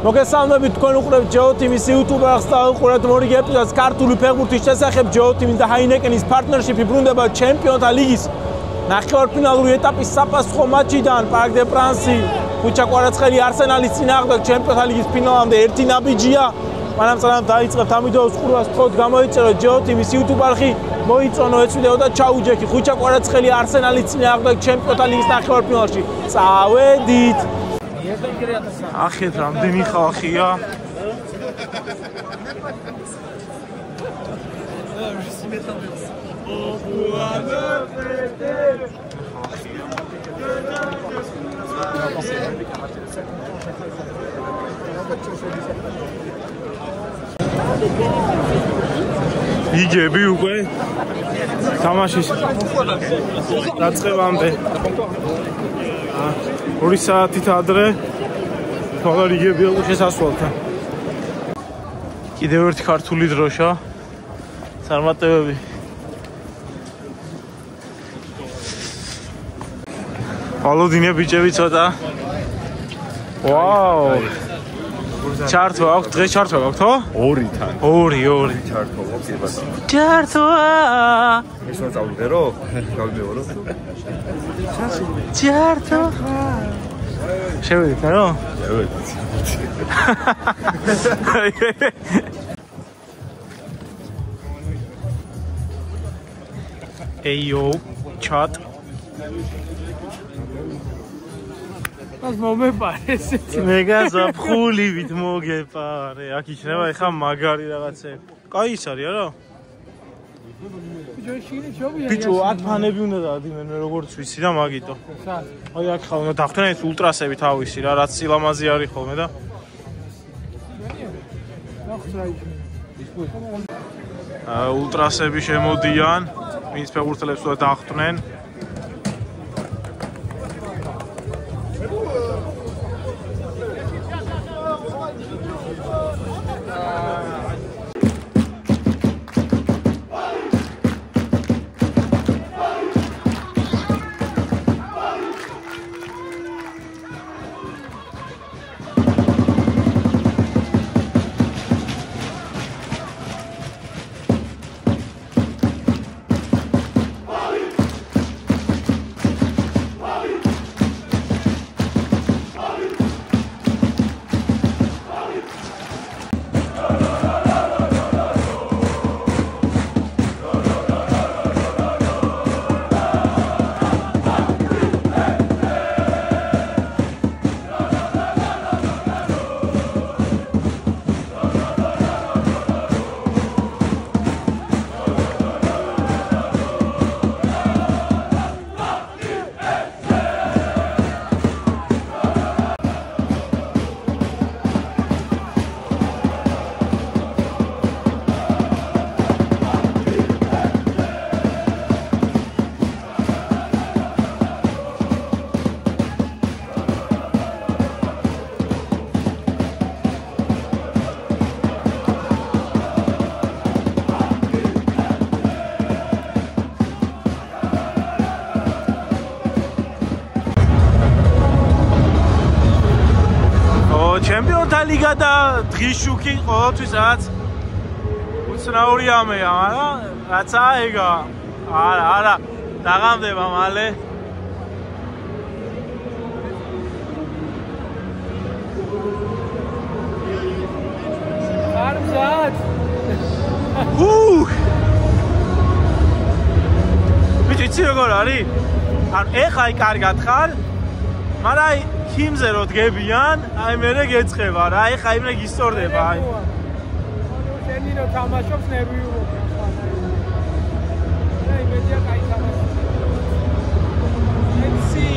მოგესალმებით თქვენ უყურებთ GeoTeam-ის YouTube არხს და უყურებთ მორიგი ეპიზოდს ქართული ფეხბურთის შესახებ GeoTeam-ის და Heineken-ის პარტნერშიპი ბრუნდება ჩემპიონთა ლიგის ნახევარფინალური ეტაპის საფასურო მატჩიდან Parc des Princes ქუჩა კვარაცხელი არსენალის წინააღმდეგ ჩემპიონთა ლიგის ფინალამდე ერთი ნაბიჯია. მანამ სანამ დაიწყებთ ამ ვიდეოს ყურვას თქვით გამოიწეროთ GeoTeam-ის YouTube არხი, მოიწონო ეს ვიდეო და ჩაუჯექი ქუჩა კვარაცხელი არსენალის წინააღმდეგ ჩემპიონთა ლიგის ნახევარფინალში. წავედით! ახეთ რამდენი ხალხია? იგები უკვე თამაშის დაწყებამდე 2 საათით ადრე თვალ იგები უკვე შესასვლელთან. კიდევ ერთი ქართული დროშა წარმატებები. ალოდინე ბიჭები ცოტა. ვაუ! ჩარტო აქვს, დღეს ჩარტო აქვს, ხო? 2-თან. 2 ჩარტო აქვს. ჩარტოა! ეს რა წავიდე რო? გავიდეო რო? ჩარტო! შევიდეთ რა? შევიდეთ. ეიო, ჩატ. მას მომეპარე ესეთი. მე გაზაფხულივით მოგეპარე. აქ იქნება ეხა მაგარი რაღაცები. კაი ის არის არა? ბიჭო, აქ ფანები უნდა დაადიმენ როგორც ვიცი და მაგიტო. აი აქ ხალხი უნდა დახვდნენ ეს ულტრასები თავისი რა, რაც სილამაზი არის ხოლმე და. ულტრასები შემოდიან, ვინც ფეხბურთელებს უნდა დახვდნენ. ჩემპიონთა ლიგა და დღის შუქი ყოველთვის რაც უცნაური ამეა, მაგრამ რაცა ეგა. არა, დაღამდება მალე. არ მზად. ბიჭი, იცი როგორ არის? ან ეხა აი კარგად ხარ, მაგრამ აი ქიმზე რო დგებიან, აი მერე გეწყება რა, ეხა იმრე გისტორდება აი. შენი რო თამაშობს ნერვიულობ. აი მედია კაი თამაშობს. ეცი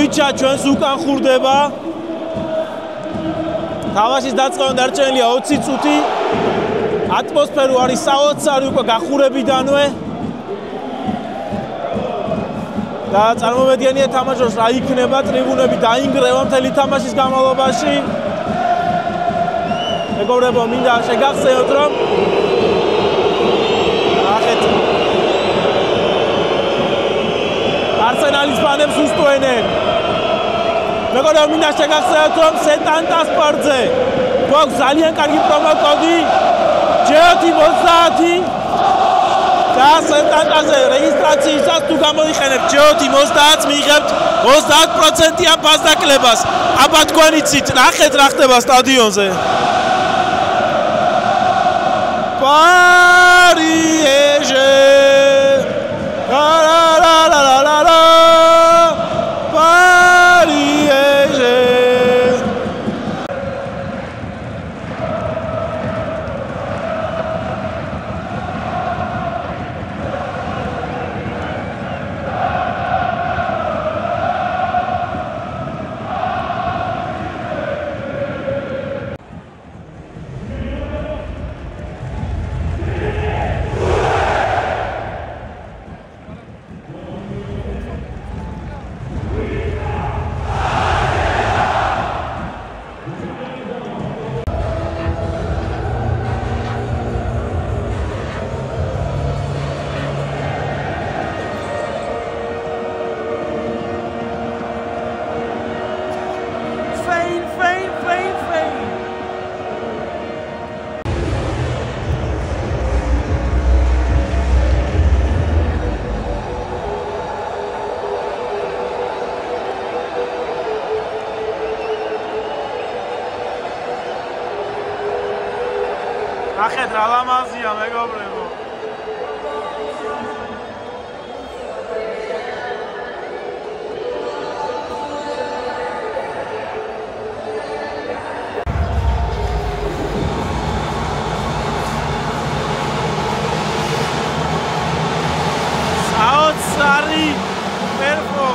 ხვიჩა ჩვენს უკან ხურდება. თამაშის დაწყება დარჩენილია 20 წუთი. ატმოსფერო არის საოცარი უკვე გახურებიდანვე. და წარმომედგენია თამაშობს რა იქნება, ტრიბუნები დაინგრევა მთელი თამაშის განმავლობაში. მეგობრებო, მინდა შეგახსენოთ, რომ ახეთ არსენალის ფანებს უსტვენენ. მეგობრებო, მინდა შეგახსენოთ, რომ სენტანტა სპორტზე გვაქვს ძალიან კარგი პრომო კოდი J30 და სენტანტაზე რეგისტრაციისას თუ გამოიყენებთ J30 მიიღებთ 30%-იან ფასდაკლებას. აბა თქვენ იცით, ნახეთ რა ხდება სტადიონზე. Parieje la la la la la la Parieje ახეთ რა ლამაზია მეგობრებო. საოცარი პერფო.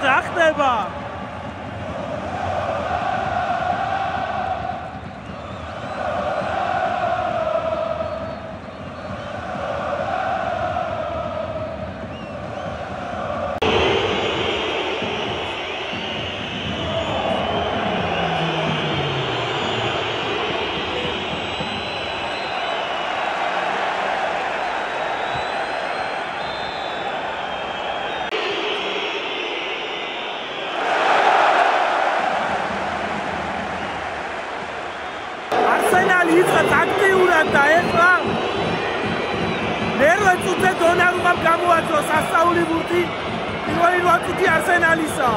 რა ხდება? და ეხლა მერვე წუთზე დონარუმამ გამოაძლო სასწაული ბურთი პირველი 8 წუთი არსენალისა.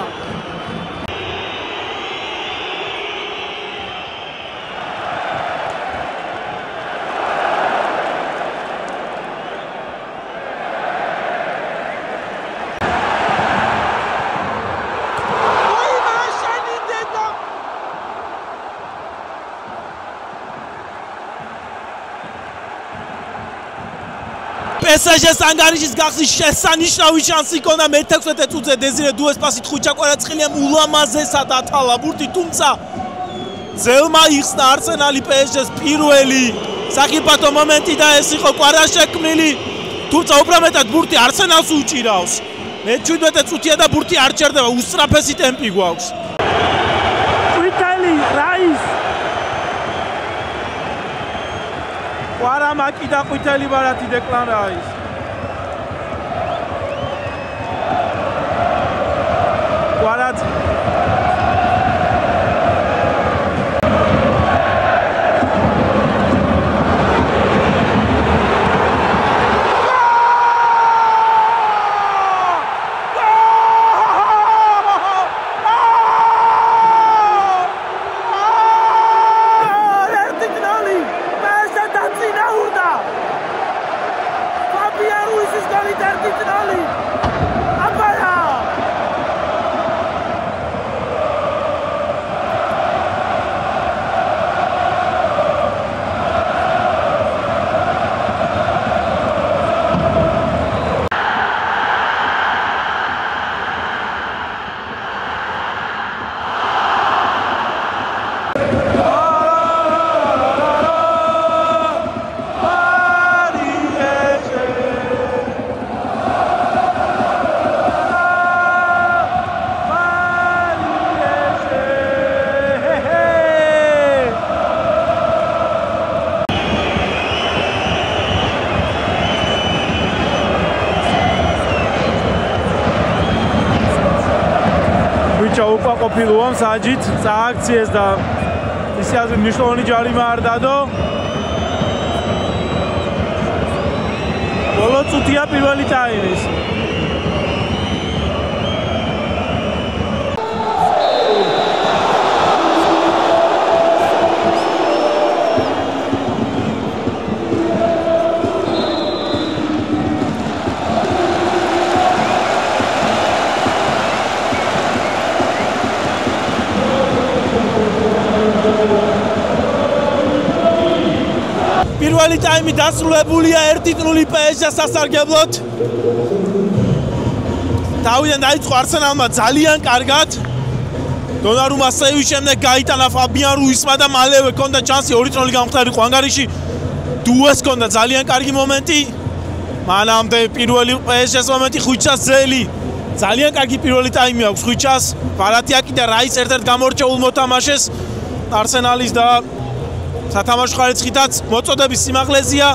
PSG-ს ანგარიშის გახსნის შესანიშნავი შანსი ჰქონდა მე-16 წუთზე დეზირე დუეს პასით ხვიჩა კვარაცხელიამ ულამაზესად ათალა ბურთი, თუმცა ძელმა იხსნა არსენალი PSG-ს პირველი სახიფათო მომენტი და ეს იყო კვარაშექმნილი, თუმცა უფრო მეტად ბურთი არსენალს უჭირავს. მე-17 წუთია და ბურთი არ ჩერდება, უსწრაფესი ტემპი გვაქვს. ყვითელი რაის კვარამაკი და ყვითელი ბარათი დეკლან რაის. კვარაც ყოფილუამ საჯით წააქციეს და ისე ასე მნიშვნელოვანი ჯარიმა არ დადო. ბოლო წუთია პირველი ტაიმის. პირველი ტაიმი დასრულებულია 1-0 PSG-ს სასარგებლოდ. თავიდან დაიწყო არსენალმა ძალიან კარგად. დონარუმა სევის შემდეგ გაიტანა ფაბიან რუისმა და მალევე ჰქონდა ჩანსი 2-0 გამختარიყო ანგარიში. დუეს ჰქონდა ძალიან კარგი მომენტი. მანამდე პირველი PSG-ს მომენტი ხვიჩას ძელი. ძალიან კარგი პირველი ტაიმი აქვს ხვიჩას. ბარათიაკი და რაის ერთ-ერთ გამორჩეულ მოთამაშეს არსენალის და სათამაშო ხარისხითაც მოწოდების სიმაღლეზეა.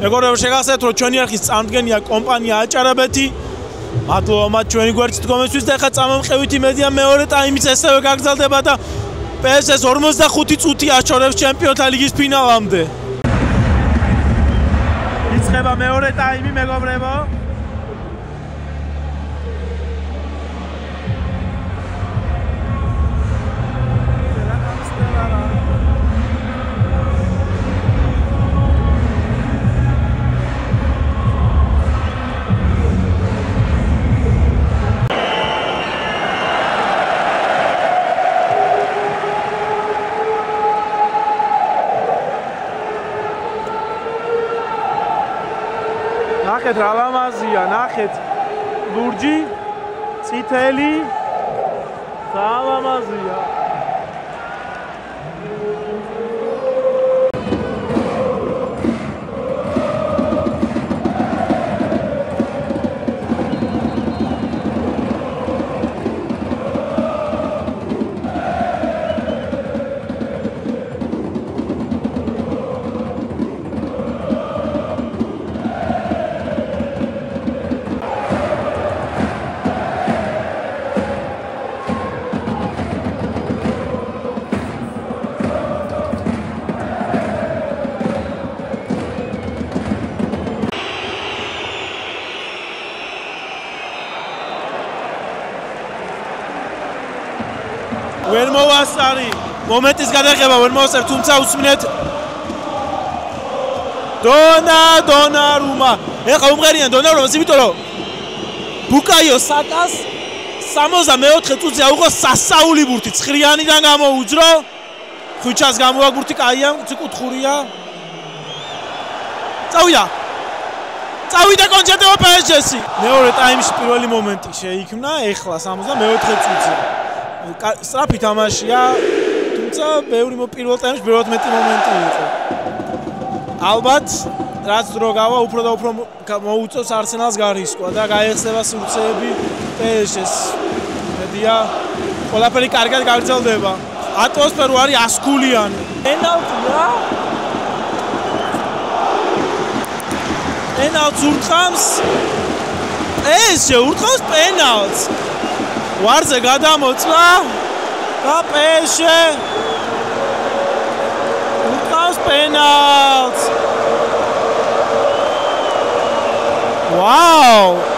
მეგობრებო, შეგახსენებთ, რომ ჩვენი არხის წამდგენია კომპანია აჭარაბეთი. მადლობა მათ ჩვენი გვერდით დგომისთვის და ახლა წამომყევით იმედია მეორე ტაიმიც ესევე გაგრძელდება და PSG-ს 45 წუთი აჩვენებს ჩემპიონთა ლიგის ფინალამდე. იწყება მეორე ტაიმი, მეგობრებო. ნახეთ რა ლამაზია, ნახეთ ლურჯი, წითელი, ლამაზია. ვერ მოვასწარი მომენტის გადაღება ვერ მოვასწარი თუმცა უსმინეთ დონარუმა ეხლა უმღერიან დონარუმას იმიტომ რომ ბუკაიო საკას 64 წუთზე აუღო სასაული ბურთი ცხრიანიდან გამოუძრო ხვიჩას გამოაგურთი კაია ციკუთხურია წავიდა კონჩეტეო PSG-ში. მეორე ტაიმში პირველი მომენტი შეიქმნა, ეხლა 64 წუთზე. სწრაფი თამაშია, თუმცა პირველ ტაიმში ბევრად მეტი მომენტი იყო. ალბათ რაც დრო გავა, უფრო და უფრო მოუწევს არსენალს გარისკვა და გაიხსნება სივრცეები PSG-ს. მედია ყველაფერი კარგად გაგრძელდება. ატმოსფერო არის 100-გულიანი. პენალტია. პენალტს ურტყამს. PSG ურტყამს პენალტს. ვარზე გადამოწვა და PSG ურტყამს პენალტს. Wow!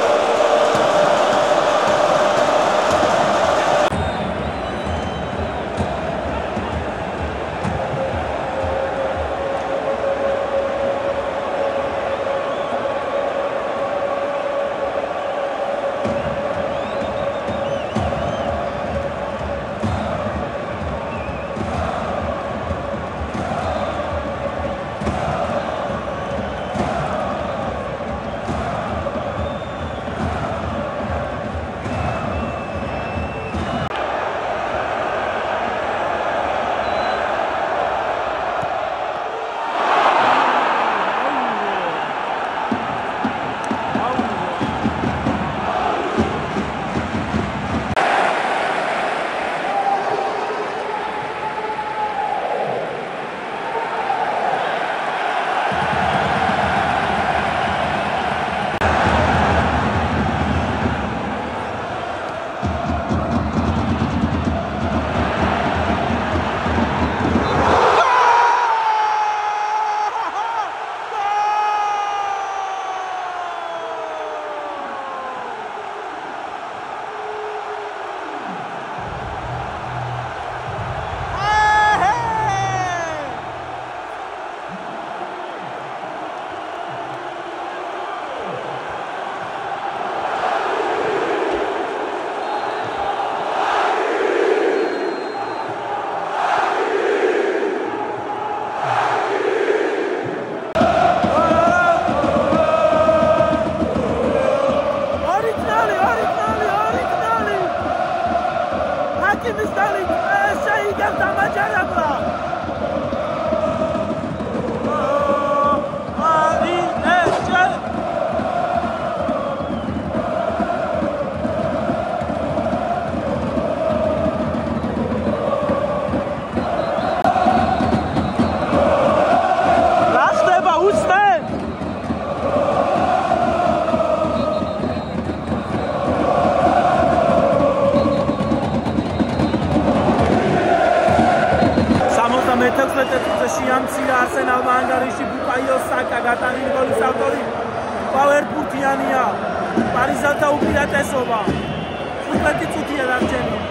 შეამცირა არსენალმა ანგარიში ბუკაიო საკა გატანილი გოლის ავტორი პავერპურტიანია პარიზელთა უპირატესობა 15 წუთია დარჩენილი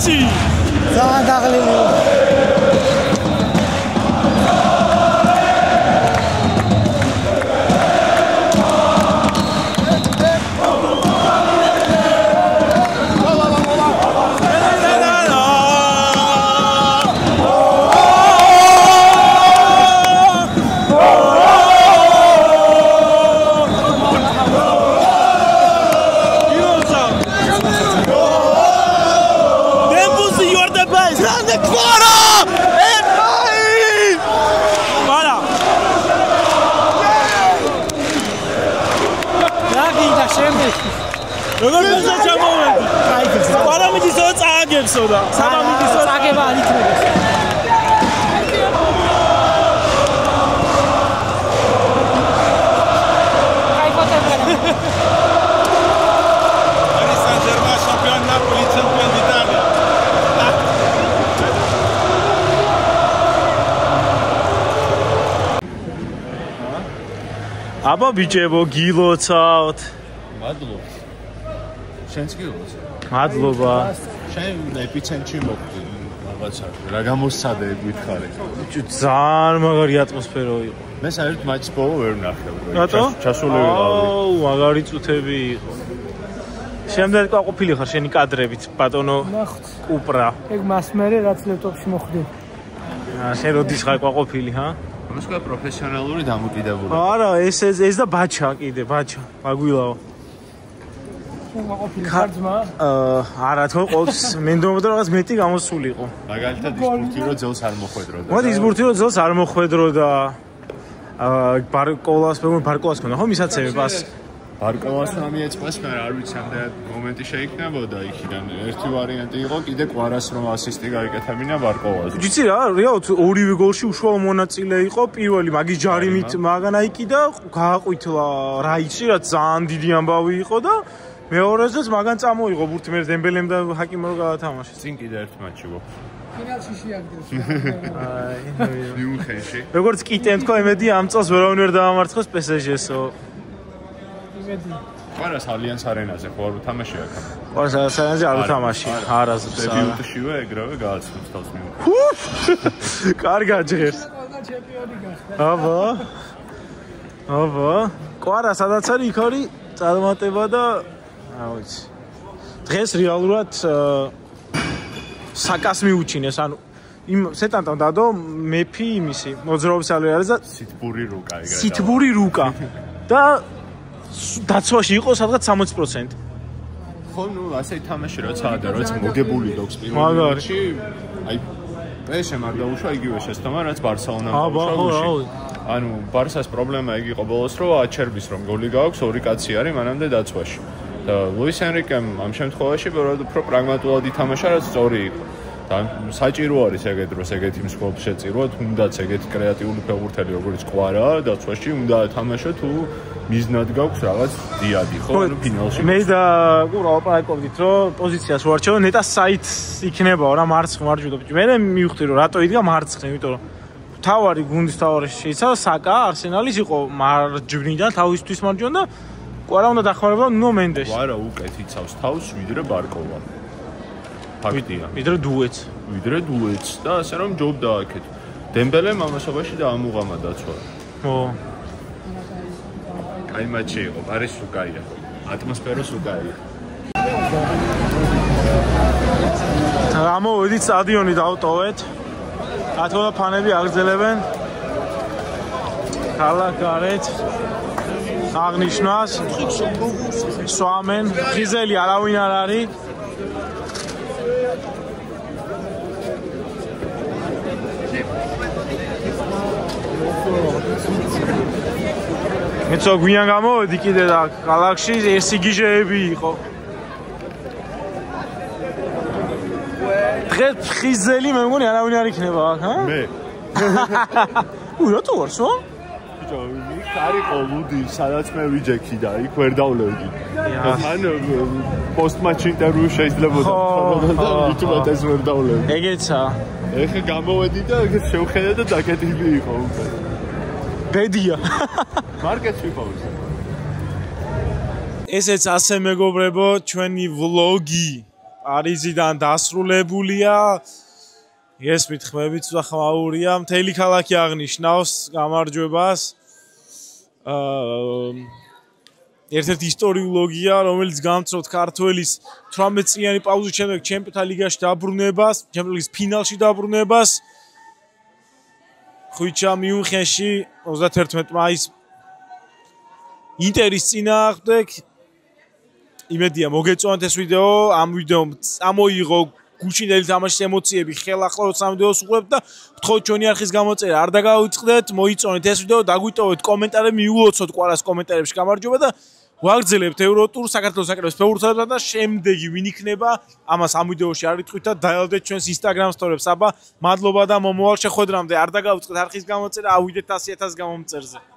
ვიცი? ძალიან დაღლილი. როგორ გასა ჩამოვედი? პარამიდისო წააგებსო და სამამიდისო წაგება არ იქნება. Paris Saint-Germain champion Napoli champion d'Italia. აბა ბიჭებო გილოცავთ. მადლობა. შენც გილოცავ. მადლობა. შენ ეპიცენტრში მოხვდი რაღაცა. რა გამოსცადე გითხარი. ბიჭო ძალიან მაგარი ატმოსფერო იყო. მე საერთოდ მაჩის ბოლო ვერ ვნახე. რატო? ჩასული ვიყავი. აუ, მაგარი წუთები იყო. შემდეგ ყვაყოფილი ხარ შენი კადრებით, ბატონო კუპრა. ეგ მას მერე რაც ლეპტოპში მოხდი. შენ როდის ხარ ყვაყოფილი, ჰა? ამას ყველა პროფესიონალური დამოკიდებულება. არა, ეს და ბაჩა კიდე, ბაჩა, მაგვილაო. ყვაყოფილი ხარ ძმა? არა, თქო, ყოველთვის მენდომოდა რაღაც მეტი გამოსულიყო. მაგალითად ის ბურთი რო ძელს არ მოხვედროდა. მოდი ის ბურთი რო ძელს არ მოხვედრო და ბარკოლას ქონდა, ხო მისაცემი პას. ბარკოვას ამიეწყვეს, მაგრამ არ ვიცი ამდენად მომენტი შეიქნებოდა იქიდან. ერთი ვარიანტი იყო კიდე კვარას რომ ასისტი გაიკეთებინა ბარკოვას. ვიცი რა, რეალურად ორივე გოლში უშუალო მონაწილე იყო. პირველი მაგის ჯარიმით მაგანაიკი და გააყვითლა რაიცი, რა ძალიან დიდი ამბავი იყო და მეორეზეც მაგან წამოიღო ბურთი მე დემბელემ და ჰაკიმო გაათამაშეს. წინ კიდე ერთ მატჩი გვაქვს. ფინალში შეაგდეს. მიუნხენში. როგორც კიტენ თქო, იმედი ამ წელს ვერავინ ვერ დაამარცხოს PSG-სო. ყვარას ალიანს არენაზე ხო არ უთამაშია აქ. ყვარას ალიანსზე არ უთამაშია, არაზუსტ. დებიუტშივე ეგრევე გააცნობს თავს მიუნხენში. კარგად ჟღერს. ყველა ჩემპიონი გახდა. აბა. ყვარა სადაც არის იქ არის წარმატება და რა ვიცი. დღეს რეალურად საკას მიუჩინეს, ანუ იმ სეტანტამ დადო მეფი იმისი მოძრაობის არის და სითბური რუკა ეგრე. სითბური რუკა და დაცვაში იყო სადღაც 60%. ხო, ნუ ასე ითამაში როცა და როცა მოგებული გქონს მაგარი. პირველ რიგში, აი PSG-მ არ დაუშვა იგივე შეცდომა, რაც ბარსელონამ დაუშვა. ანუ ბარსას პრობლემა იგი იყო ბოლოს, რომ აჩერბის რომ გოლი გააქვს, ორი კაცი არის მანამდე დაცვაში. და ლუის ენრიკემ ამ შემთხვევაში უფრო პრაგმატულად ითამაშა, რაც სწორი იყო. და საჭირო არის ეგეთ დროს ეგეთი მსხვერპლი შეწირვა, თუნდაც ეგეთი კრეატიული ფეხბურთელი როგორც ყვარა, დაცვაში უნდა ეთამაშო თუ მიზნად გაქვს რაღაც დიადი, ხო, ანუ ფინალში. მე და გურა ოპარაკობდით, რომ პოზიციას ვარჩევ, ნეტა საით იქნებაო რა მარცხნივ მარჯვენა ბიჭი. მე მივხვდი რომ რატო იდგა მარცხნივ, იმიტომ რომ თავარი გუნდის თავარი შეიცავს საკა არსენალის იყო მარჯვნიდან თავისთვის მარჯვენა და ყვარა უნდა დახმარებოდა ნუნო მენდეში. ყვარა უკეთ იცავს თავს ვიდრე ბარკოვა. ფაქტია. ვიდრე დუეც. ვიდრე დუეც და ასე რომ ჯობდა აქეთ. დემბელემ ამასობაში დაამუღამა დაცვა. ო. აი მატჩი იყო, პარიზს უკაია. ატმოსფეროს უკაია. გამოვედით სტადიონი დავტოვეთ. ათოლა ფანები აგრძელებენ. ქალაქ გარეთ აღნიშნავს სვამენ, ხიზელი არავინ არ არის. მეცო გვიან გამოვედი კიდე და ქალაქში ესიგიჟეები იყო. დღეს ხიზელი მე მგონი არავინ არ იქნება აქ, ჰა? მე. რატო ვარსო? ბიჭო, იქ არისო ლუდი, სადაც მე ვიჯექი და იქ ვერ დავლევდი. მან პოსტ-მატჩ ინტერვიუ შეიძლება და YouTube-ად ეს ვერ დავლევდი. ეგეცა. ეხა გამოვედი და ეგ შევხედე და დაკეტილი იყო უკვე. ბედია. მარკეტში ვიყავ. ესეც ასე მეგობრებო, ჩვენი ვლოგი პარიზიდან დასრულებულია. ესმით ხმებით ხმაურია, მთელი ქალაქი აღნიშნავს გამარჯვებას. ერთ-ერთი ისტორიოლოგია, რომელიც გამწროთ ქართველის 18 წლიანი პაუზის შემდეგ ჩემპიონთა ლიგაში დაბრუნებას, ჩემპიონთა ლიგის ფინალში დაბრუნებას. ხვიჩა მიუნხენში 31 მაისს ინტერის წინააღმდეგ. იმედია მოგეწონათ ეს ვიდეო, ამ ვიდეომ წამოიღო გულშინდელი თამაშის ემოციები, ხელახლა როცა ამ ვიდეოს უყურებთ და გთხოვთ ჩვენი არხის გამოწერა არ დაგაუწყდეთ, მოიწონეთ ეს ვიდეო, დაგვიტოვეთ კომენტარები, მიულოცოთ ყველას კომენტარებში გამარჯვება და ვაგრძელებთ ევროტურ საქართველოს საკრების ფეხბურთელთან და შემდეგი ვინ იქნება, ამას ამ ვიდეოში არ ვიტყვით და დაელოდეთ ჩვენს Instagram story-ებს. აბა, მადლობა და მომავალ შეხვედრამდე. არ დაგაუწყდეთ არხის გამოწერა, ავიდეთ 100.000 გამომწერზე.